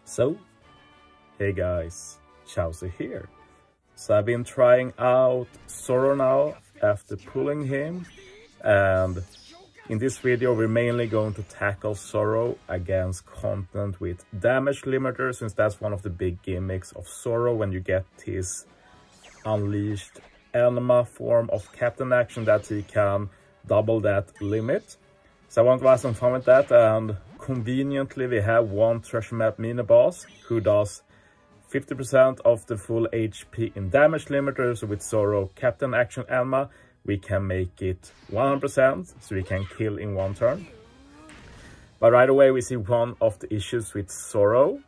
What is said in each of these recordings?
So, hey guys, Chauzu here. So I've been trying out Zoro now after pulling him, and in this video we're mainly going to tackle Zoro against content with damage limiter, since that's one of the big gimmicks of Zoro when you get his unleashed Enma form of captain action, that he can double that limit. So I want to have some fun with that, and conveniently we have one treasure map Miniboss who does 50% of the full HP in damage limiter. So with Zoro captain action Enma we can make it 100%, so we can kill in one turn. But right away we see one of the issues with Zoro.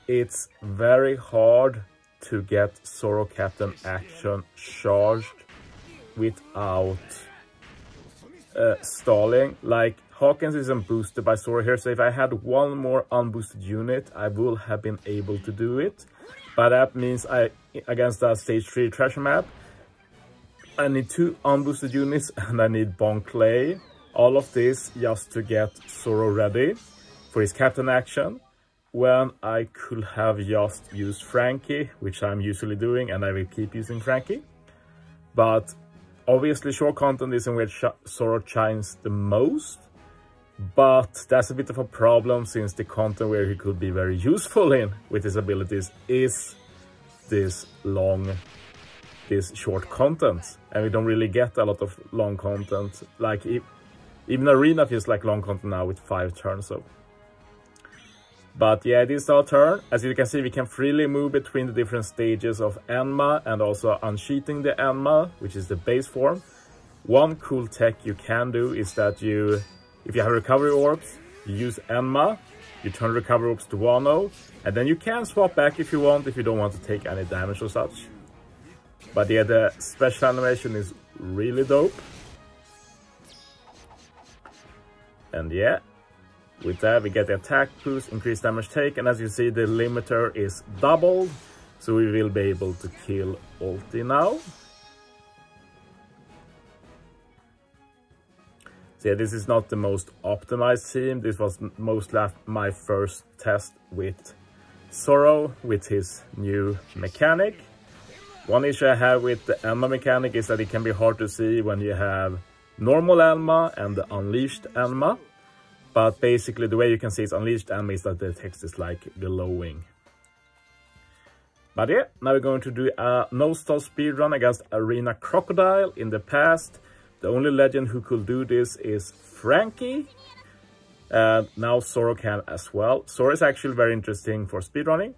It's very hard to get Zoro captain action charged without stalling. Like, Hawkins isn't boosted by Zoro here, so if I had one more unboosted unit I would have been able to do it. But that means against that stage 3 treasure map I need 2 unboosted units and I need Bon Clay. All of this just to get Zoro ready for his captain action, when I could have just used Frankie, which I'm usually doing, and I will keep using Frankie. But obviously short content is in which Zoro shines the most, but that's a bit of a problem, since the content where he could be very useful in with his abilities is this short content, and we don't really get a lot of long content. Like even Arena feels like long content now with 5 turns. So, but yeah, this is our turn. As you can see, we can freely move between the different stages of Enma and also unsheathing the Enma, which is the base form. One cool tech you can do is that if you have recovery orbs, you use Enma, you turn recovery orbs to 1-0, and then you can swap back if you want, if you don't want to take any damage or such. But yeah, the special animation is really dope. And yeah, with that we get the attack boost, increased damage take, and as you see the limiter is doubled, so we will be able to kill Ulti now. So yeah, this is not the most optimized team. This was mostly my first test with Zoro with his new mechanic. One issue I have with the Enma mechanic is that it can be hard to see when you have normal Enma and the unleashed Enma. But basically the way you can see it's unleashed Enma is that the text is like glowing. But yeah, now we're going to do a no-stall speedrun against Arena Crocodile. In the past, the only legend who could do this is Frankie. Now Zoro can as well. Zoro is actually very interesting for speedrunning.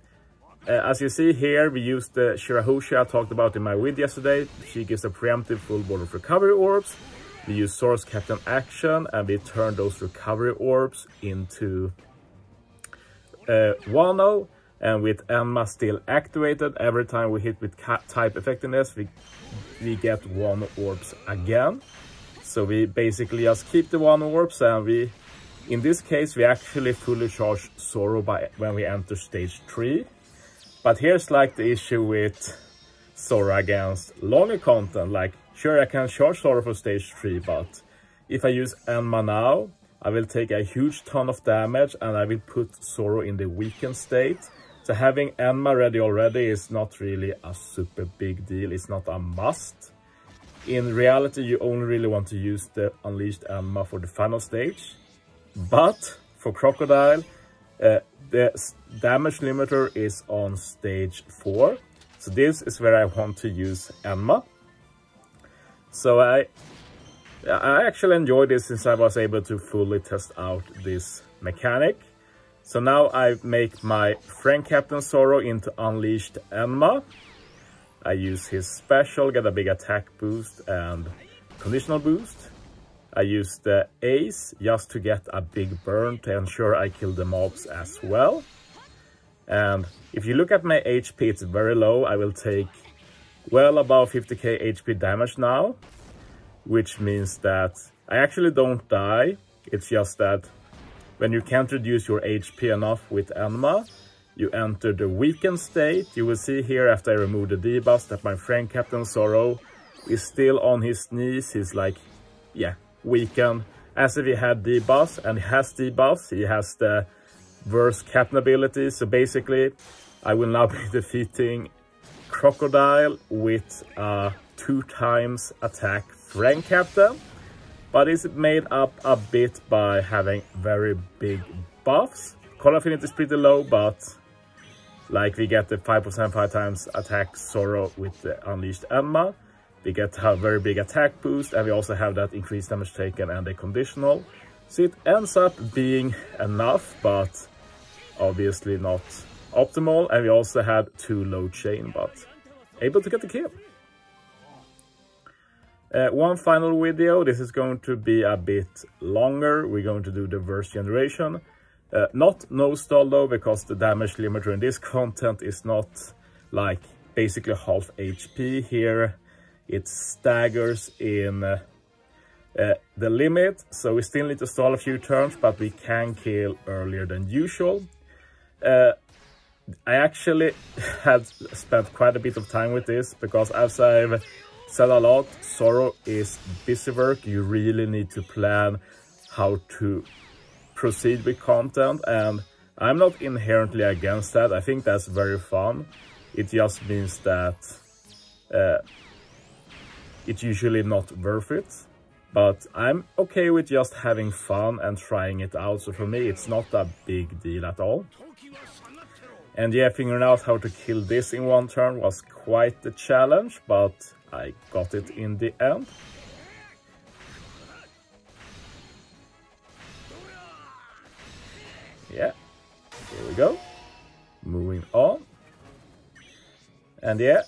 As you see here, we use the Shirahoshi I talked about in my vid yesterday. She gives a preemptive full board of recovery orbs. We use Zoro's captain action and we turn those recovery orbs into 1-0. And with Enma still activated, every time we hit with type effectiveness, we get 1 orbs again. So we basically just keep the 1 orbs, and in this case we actually fully charge Zoro when we enter stage 3. But here's like the issue with Zoro against longer content. Like, sure, I can charge Zoro for stage 3, but if I use Enma now, I will take a huge ton of damage and I will put Zoro in the weakened state. So having Enma ready already is not really a super big deal. It's not a must. In reality, you only really want to use the unleashed Enma for the final stage. But for Crocodile, the damage limiter is on stage 4. So this is where I want to use Enma. So I actually enjoyed this, since I was able to fully test out this mechanic. So now I make my friend Captain Zoro into unleashed Enma. I use his special, get a big attack boost and conditional boost. I use the Ace just to get a big burn to ensure I kill the mobs as well. And if you look at my HP, it's very low. I will take well above 50k HP damage now, which means that I actually don't die. It's just that when you can't reduce your HP enough with Enma, you enter the weakened state. You will see here after I remove the debuffs that my friend Captain Zoro is still on his knees. He's like, yeah, weakened, as if he had debuffs, and he has debuffs. He has the verse captain ability. So basically, I will now be defeating Crocodile with a 2x attack rank captain, but it's made up a bit by having very big buffs. Call affinity is pretty low, but like we get the 5% 5x attack Zoro with the Unleashed Enma. We get a very big attack boost, and we also have that increased damage taken and a conditional. So it ends up being enough, but obviously not optimal. And we also had 2 low chain, but able to get the kill. One final video. This is going to be a bit longer. We're going to do the verse generation. Not no stall though, because the damage limiter in this content is not like basically half HP here. It staggers in the limit, so we still need to stall a few turns, but we can kill earlier than usual. I actually had spent quite a bit of time with this, because as I've said a lot, Zoro is busy work. You really need to plan how to proceed with content, and I'm not inherently against that. I think that's very fun. It just means that it's usually not worth it, but I'm okay with just having fun and trying it out. So for me, it's not a big deal at all. And yeah, figuring out how to kill this in one turn was quite the challenge, but I got it in the end. Yeah, here we go. Moving on. And yeah,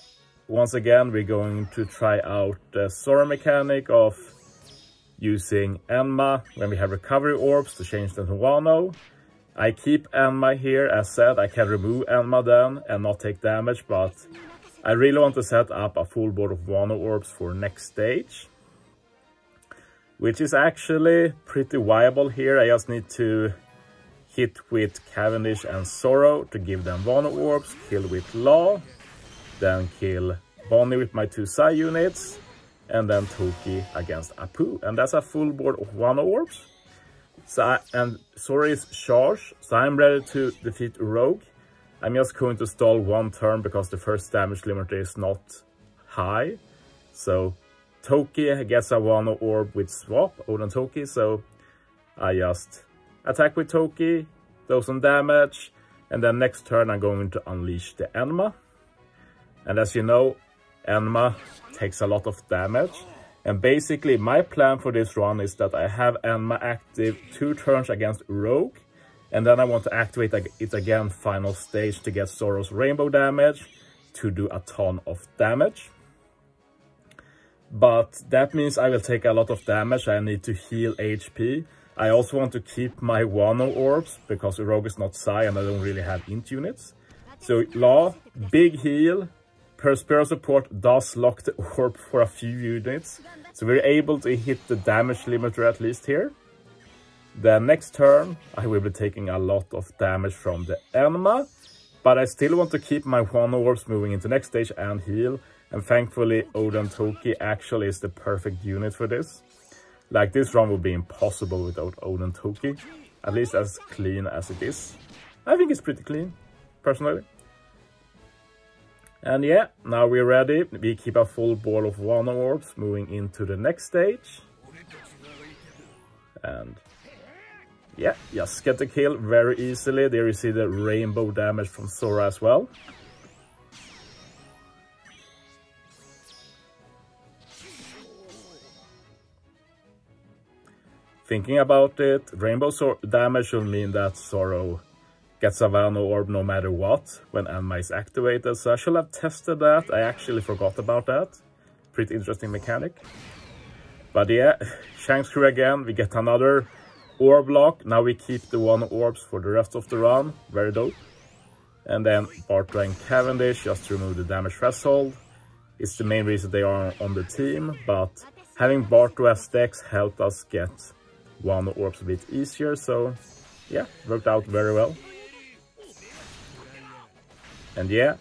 once again, we're going to try out the Zoro mechanic of using Enma when we have recovery orbs to change them to Wano. I keep Enma here. As said, I can remove Enma then and not take damage, but I really want to set up a full board of Wano orbs for next stage, which is actually pretty viable here. I just need to hit with Cavendish and Zoro to give them Wano orbs, kill with Law, then kill Bonnie with my 2 Psy units, and then Toki against Apu. And that's a full board of Wano orbs. And Zoro is charged, so I'm ready to defeat Rogue. I'm just going to stall 1 turn because the first damage limiter is not high. So Toki gets a Wano orb with swap, Oden Toki, so I just attack with Toki, do some damage, and then next turn I'm going to unleash the Enma. And as you know, Enma takes a lot of damage. And basically my plan for this run is that I have Enma active 2 turns against Rogue, and then I want to activate it again final stage to get Zoro's rainbow damage to do a ton of damage. But that means I will take a lot of damage. I need to heal HP. I also want to keep my Wano orbs because Rogue is not Psy and I don't really have int units. So Law, big heal. Perspero support does lock the orb for a few units, so we're able to hit the damage limiter at least here. The next turn I will be taking a lot of damage from the Enma, but I still want to keep my Wano orbs moving into next stage and heal, and thankfully Oden Toki actually is the perfect unit for this. Like, this run would be impossible without Oden Toki, at least as clean as it is. I think it's pretty clean, personally. And yeah, now we're ready. We keep a full board of Wano orbs moving into the next stage. And yeah, just get the kill very easily. There you see the rainbow damage from Zoro as well. Thinking about it, rainbow damage will mean that Zoro gets a Wano orb no matter what when Enma is activated, so I should have tested that. I actually forgot about that. Pretty interesting mechanic. But yeah, Shanks crew again, we get another orb lock. Now we keep the Wano orbs for the rest of the run, very dope. And then Bartra and Cavendish just to remove the damage threshold. It's the main reason they are on the team, but having Bartra as Dex helped us get Wano orbs a bit easier, so yeah, worked out very well. And yeah,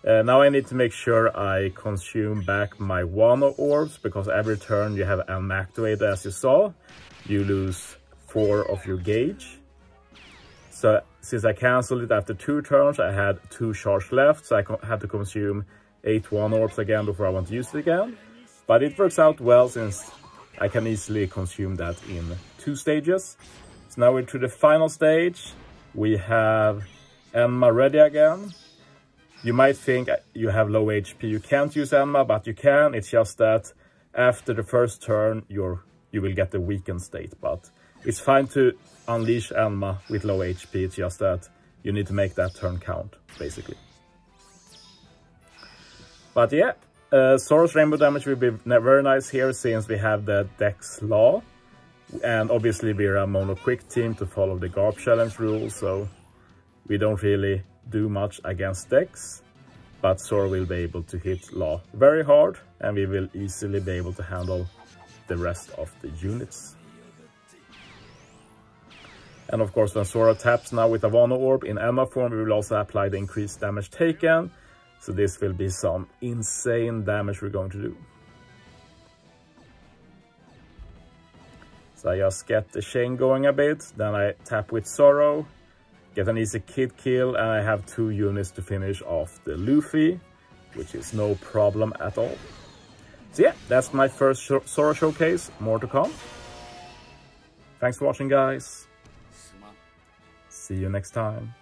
now I need to make sure I consume back my Wano orbs, because every turn you have Enma activated, as you saw, you lose 4 of your gauge. So since I cancelled it after 2 turns, I had 2 charge left, so I had to consume 8 1-orbs again before I want to use it again. But it works out well since I can easily consume that in 2 stages. So now we're to the final stage. We have Enma ready again. You might think you have low HP, you can't use Enma, but you can. It's just that after the first turn, you will get the weakened state. But it's fine to unleash Enma with low HP. It's just that you need to make that turn count, basically. But yeah, Zoro's rainbow damage will be very nice here since we have the Dex Law. And obviously we're a mono quick team to follow the Garp challenge rules, so we don't really do much against Dex. But Zoro will be able to hit Law very hard, and we will easily be able to handle the rest of the units. And of course, when Zoro taps now with a Wano Orb in Enma form, we will also apply the increased damage taken. So this will be some insane damage we're going to do. So I just get the chain going a bit, then I tap with Zoro, get an easy kid kill, and I have 2 units to finish off the Luffy, which is no problem at all. So yeah, that's my first Zoro showcase, more to come. Thanks for watching, guys. See you next time.